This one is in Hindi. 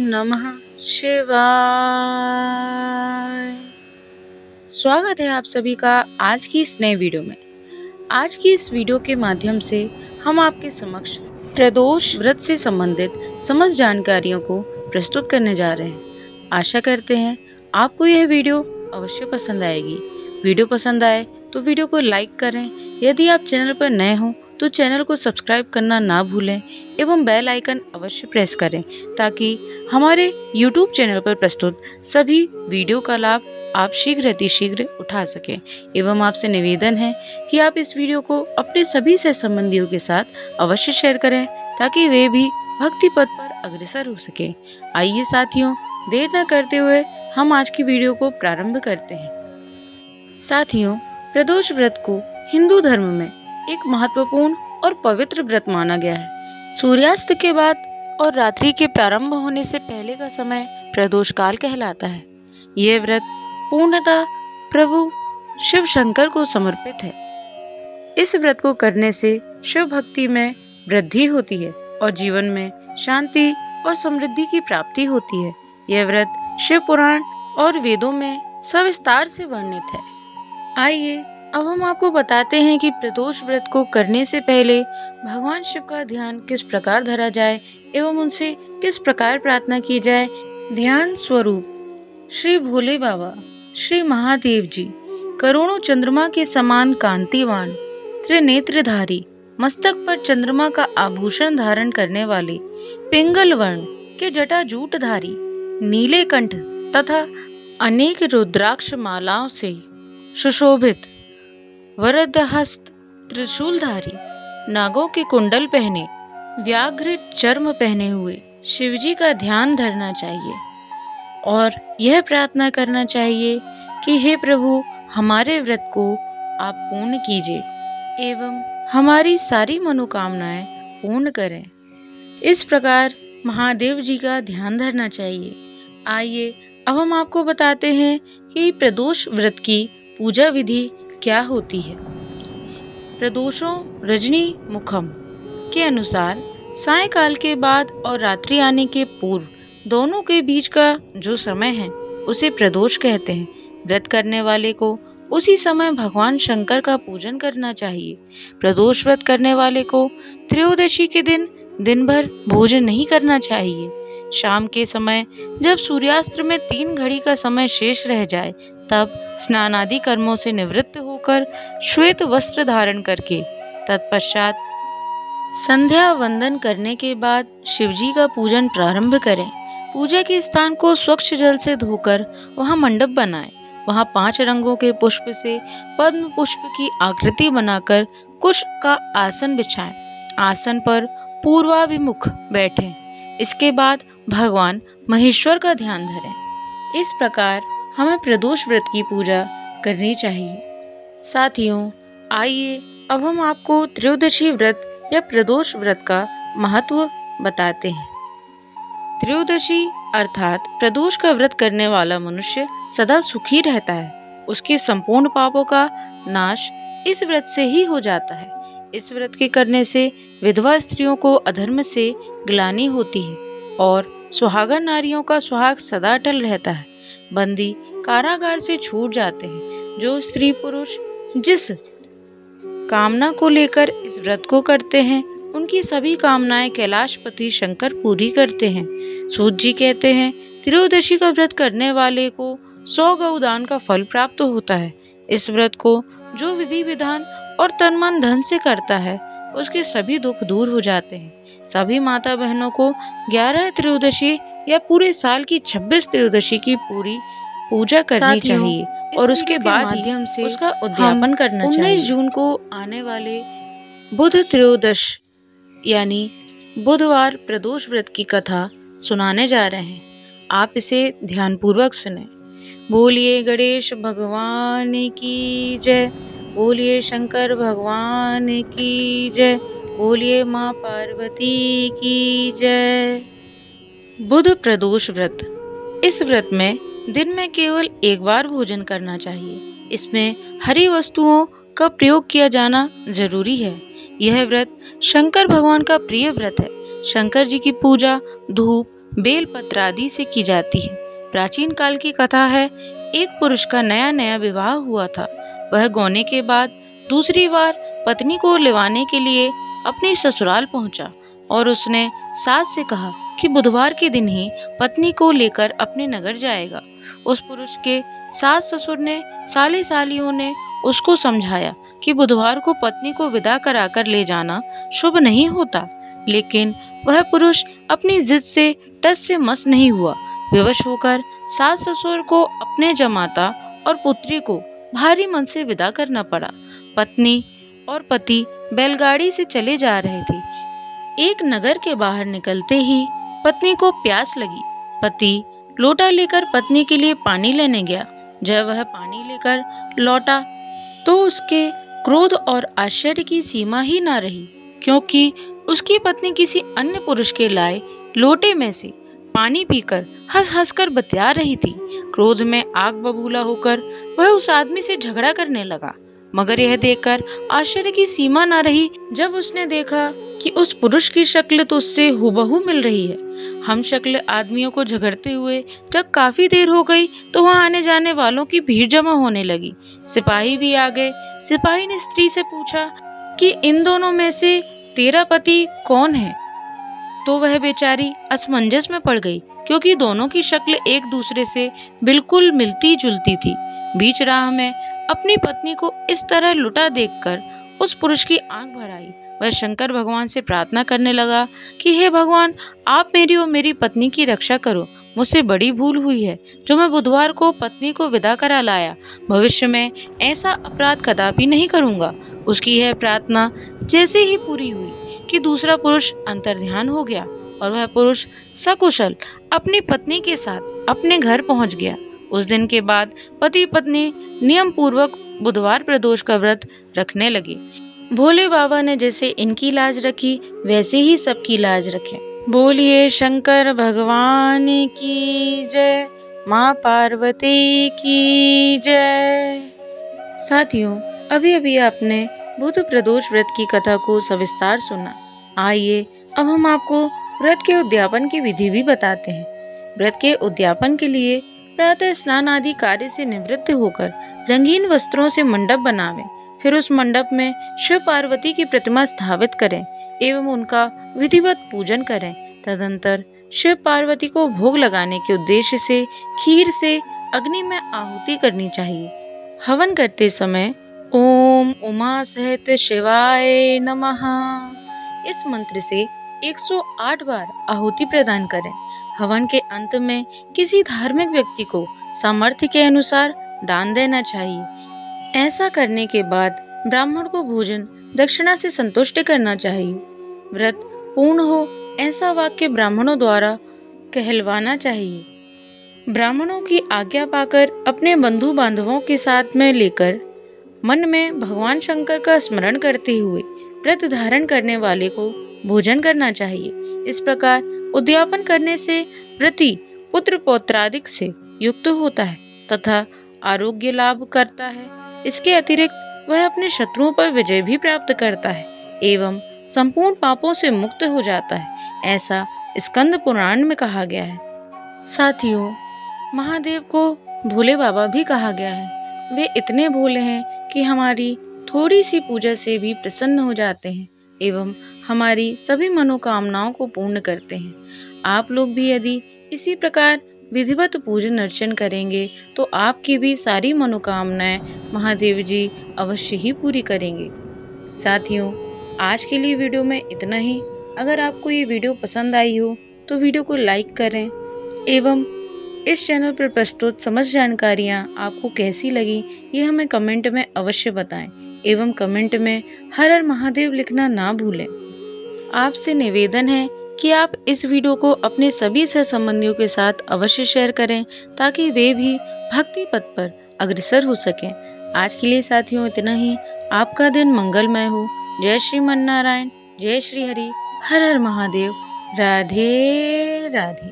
नमः शिवाय। स्वागत है आप सभी का आज की इस नए वीडियो में। आज की इस वीडियो के माध्यम से हम आपके समक्ष प्रदोष व्रत से संबंधित समस्त जानकारियों को प्रस्तुत करने जा रहे हैं। आशा करते हैं आपको यह वीडियो अवश्य पसंद आएगी। वीडियो पसंद आए तो वीडियो को लाइक करें। यदि आप चैनल पर नए हो तो चैनल को सब्सक्राइब करना ना भूलें एवं बेल आइकन अवश्य प्रेस करें ताकि हमारे YouTube चैनल पर प्रस्तुत सभी वीडियो का लाभ आप शीघ्र उठा सकें। एवं आपसे निवेदन है कि आप इस वीडियो को अपने सभी से संबंधियों के साथ अवश्य शेयर करें ताकि वे भी भक्ति पथ पर अग्रसर हो सके। आइए साथियों, देर न करते हुए हम आज की वीडियो को प्रारंभ करते हैं। साथियों, प्रदोष व्रत को हिंदू धर्म में एक महत्वपूर्ण और पवित्र व्रत माना गया है। सूर्यास्त के बाद और रात्रि के प्रारंभ होने से पहले का समय प्रदोष काल कहलाता है। यह व्रत पूर्णतः प्रभु शिव शंकर को समर्पित है। इस व्रत को करने से शिव भक्ति में वृद्धि होती है और जीवन में शांति और समृद्धि की प्राप्ति होती है। यह व्रत शिव पुराण और वेदों में सविस्तार से वर्णित है। आइए अब हम आपको बताते हैं कि प्रदोष व्रत को करने से पहले भगवान शिव का ध्यान किस प्रकार धरा जाए एवं उनसे किस प्रकार प्रार्थना की जाए। ध्यान स्वरूप श्री भोले बाबा, श्री महादेव जी, करोड़ों चंद्रमा के समान कांतिवान, त्रिनेत्रधारी, मस्तक पर चंद्रमा का आभूषण धारण करने वाले, पिंगल वर्ण के जटाजूटधारी, नीले कंठ तथा अनेक रुद्राक्ष मालाओं से सुशोभित, वरदहस्त त्रिशूलधारी, नागों के कुंडल पहने, व्याघ्र चर्म पहने हुए शिवजी का ध्यान धरना चाहिए और यह प्रार्थना करना चाहिए कि हे प्रभु, हमारे व्रत को आप पूर्ण कीजिए एवं हमारी सारी मनोकामनाएं पूर्ण करें। इस प्रकार महादेव जी का ध्यान धरना चाहिए। आइए अब हम आपको बताते हैं कि प्रदोष व्रत की पूजा विधि क्या होती है। प्रदोषों रजनी मुखम के अनुसार सायंकाल के बाद और रात्रि आने के पूर्व दोनों के बीच का जो समय है उसे प्रदोष कहते हैं। व्रत करने वाले को उसी समय भगवान शंकर का पूजन करना चाहिए। प्रदोष व्रत करने वाले को त्रयोदशी के दिन भर भोजन नहीं करना चाहिए। शाम के समय जब सूर्यास्त में 3 घड़ी का समय शेष रह जाए तब स्नान आदि कर्मों से निवृत्त होकर श्वेत वस्त्र धारण करके तत्पश्चात संध्या वंदन करने के बाद शिवजी का पूजन प्रारंभ करें। पूजा के स्थान को स्वच्छ जल से धोकर वहां मंडप बनाएं। वहां 5 रंगों के पुष्प से पद्म पुष्प की आकृति बनाकर कुश का आसन बिछाएं। आसन पर पूर्वाभिमुख बैठें। इसके बाद भगवान महेश्वर का ध्यान धरें। इस प्रकार हमें प्रदोष व्रत की पूजा करनी चाहिए। साथियों, आइए अब हम आपको त्रयोदशी व्रत या प्रदोष व्रत का महत्व बताते हैं। त्रयोदशी अर्थात प्रदोष का व्रत करने वाला मनुष्य सदा सुखी रहता है। उसके संपूर्ण पापों का नाश इस व्रत से ही हो जाता है। इस व्रत के करने से विधवा स्त्रियों को अधर्म से ग्लानि होती है और सुहागन नारियों का सुहाग सदा अटल रहता है। बंदी कारागार से छूट जाते हैं। जो स्त्री पुरुष जिस कामना को लेकर इस व्रत को करते हैं उनकी सभी कामनाएं कैलाशपति शंकर पूरी करते हैं। सूत जी कहते हैं, त्रयोदशी का व्रत करने वाले को 100 गौदान का फल प्राप्त होता है। इस व्रत को जो विधि विधान और तन मन धन से करता है उसके सभी दुख दूर हो जाते हैं। सभी माता बहनों को 11 त्रयोदशी या पूरे साल की 26 त्रयोदशी की पूरी पूजा करनी चाहिए और उसके बाद माध्यम से उसका उद्यापन करना चाहिए। 19 जून को आने वाले बुध त्रयोदश यानी बुधवार प्रदोष व्रत की कथा सुनाने जा रहे हैं। आप इसे ध्यानपूर्वक सुने। बोलिए गणेश भगवान की जय, बोलिए शंकर भगवान की जय, बोलिए माँ पार्वती की जय। बुध प्रदोष व्रत। इस व्रत में दिन में केवल एक बार भोजन करना चाहिए। इसमें हरी वस्तुओं का प्रयोग किया जाना जरूरी है। यह व्रत शंकर भगवान का प्रिय व्रत है। शंकर जी की पूजा धूप, बेलपत्र आदि से की जाती है। प्राचीन काल की कथा है, एक पुरुष का नया नया विवाह हुआ था। वह गौने के बाद दूसरी बार पत्नी को लिवाने के लिए अपनी ससुराल पहुंचा और उसने सास से कहा कि बुधवार के दिन ही पत्नी को लेकर अपने नगर जाएगा। उस पुरुष के सास ससुर ने साले सालियों ने उसको समझाया कि बुधवार को पत्नी को विदा कराकर ले जाना शुभ नहीं होता, लेकिन वह पुरुष अपनी जिद से टस से मस नहीं हुआ। विवश होकर सास ससुर को अपने जमाता और पुत्री को भारी मन से विदा करना पड़ा। पत्नी और पति बैलगाड़ी से चले जा रहे थे। एक नगर के बाहर निकलते ही पत्नी को प्यास लगी। पति लोटा लेकर पत्नी के लिए पानी लेने गया। जब वह पानी लेकर लौटा तो उसके क्रोध और आश्चर्य की सीमा ही ना रही, क्योंकि उसकी पत्नी किसी अन्य पुरुष के लाए लोटे में से पानी पीकर हंस हंस कर बतिया रही थी। क्रोध में आग बबूला होकर वह उस आदमी से झगड़ा करने लगा, मगर यह देखकर आश्चर्य की सीमा न रही जब उसने देखा कि उस पुरुष की शक्ल तो उससे हुबहू मिल रही है। हम शक्ल आदमियों को झगड़ते हुए जब काफी देर हो गई तो वहां आने जाने वालों की भीड़ जमा होने लगी। सिपाही भी आ गए। सिपाही ने स्त्री से पूछा कि इन दोनों में से तेरा पति कौन है? तो वह बेचारी असमंजस में पड़ गई, क्योंकि दोनों की शक्ल एक दूसरे से बिल्कुल मिलती जुलती थी। बीच राह में अपनी पत्नी को इस तरह लुटा देखकर उस पुरुष की आंख भर आई। वह शंकर भगवान से प्रार्थना करने लगा कि हे भगवान, आप मेरी और मेरी पत्नी की रक्षा करो। मुझसे बड़ी भूल हुई है जो मैं बुधवार को पत्नी को विदा करा लाया। भविष्य में ऐसा अपराध कदापि नहीं करूंगा। उसकी यह प्रार्थना जैसे ही पूरी हुई कि दूसरा पुरुष अंतर्ध्यान हो गया और वह पुरुष सकुशल अपनी पत्नी के साथ अपने घर पहुंच गया। उस दिन के बाद पति पत्नी नियम पूर्वक बुधवार प्रदोष का व्रत रखने लगे। भोले बाबा ने जैसे इनकी लाज रखी, वैसे ही सबकी लाज रखें। बोलिए शंकर भगवान की जय, माँ पार्वती की जय। साथियों, अभी अभी आपने बुध प्रदोष व्रत की कथा को सविस्तार सुना। आइए अब हम आपको व्रत के उद्यापन की विधि भी बताते हैं। व्रत के उद्यापन के लिए प्रातः स्नान आदि कार्य से निवृत्त होकर रंगीन वस्त्रों से मंडप बनावें। फिर उस मंडप में शिव पार्वती की प्रतिमा स्थापित करें एवं उनका विधिवत पूजन करें। तदंतर शिव पार्वती को भोग लगाने के उद्देश्य से खीर से अग्नि में आहुति करनी चाहिए। हवन करते समय ओम उमा सहित शिवाय नमः इस मंत्र से 108 बार आहुति प्रदान करें। हवन के अंत में किसी धार्मिक व्यक्ति को सामर्थ्य के अनुसार दान देना चाहिए। ऐसा करने के बाद ब्राह्मण को भोजन दक्षिणा से संतुष्ट करना चाहिए। व्रत पूर्ण हो ऐसा वाक्य ब्राह्मणों द्वारा कहलवाना चाहिए। ब्राह्मणों की आज्ञा पाकर अपने बंधु बांधवों के साथ में लेकर मन में भगवान शंकर का स्मरण करते हुए व्रत धारण करने वाले को भोजन करना चाहिए। इस प्रकार उद्यापन करने से व्रती पुत्र पौत्रादिक से युक्त होता है तथा आरोग्य लाभ करता है। इसके अतिरिक्त वह अपने शत्रुओं पर विजय भी प्राप्त करता है एवं संपूर्ण पापों से मुक्त हो जाता है। ऐसा स्कंद पुराण में कहा गया है। साथियों, महादेव को भोले बाबा भी कहा गया है। वे इतने भोले हैं कि हमारी थोड़ी सी पूजा से भी प्रसन्न हो जाते हैं एवं हमारी सभी मनोकामनाओं को पूर्ण करते हैं। आप लोग भी यदि इसी प्रकार विधिवत पूजन अर्चन करेंगे तो आपकी भी सारी मनोकामनाएं महादेव जी अवश्य ही पूरी करेंगे। साथियों, आज के लिए वीडियो में इतना ही। अगर आपको ये वीडियो पसंद आई हो तो वीडियो को लाइक करें एवं इस चैनल पर प्रस्तुत समस्त जानकारियाँ आपको कैसी लगी ये हमें कमेंट में अवश्य बताएं एवं कमेंट में हर हर महादेव लिखना ना भूलें। आपसे निवेदन है कि आप इस वीडियो को अपने सभी सहसंबंधियों के साथ अवश्य शेयर करें ताकि वे भी भक्ति पथ पर अग्रसर हो सकें। आज के लिए साथियों इतना ही। आपका दिन मंगलमय हो। जय श्रीमन नारायण, जय श्री हरि, हर हर महादेव, राधे राधे।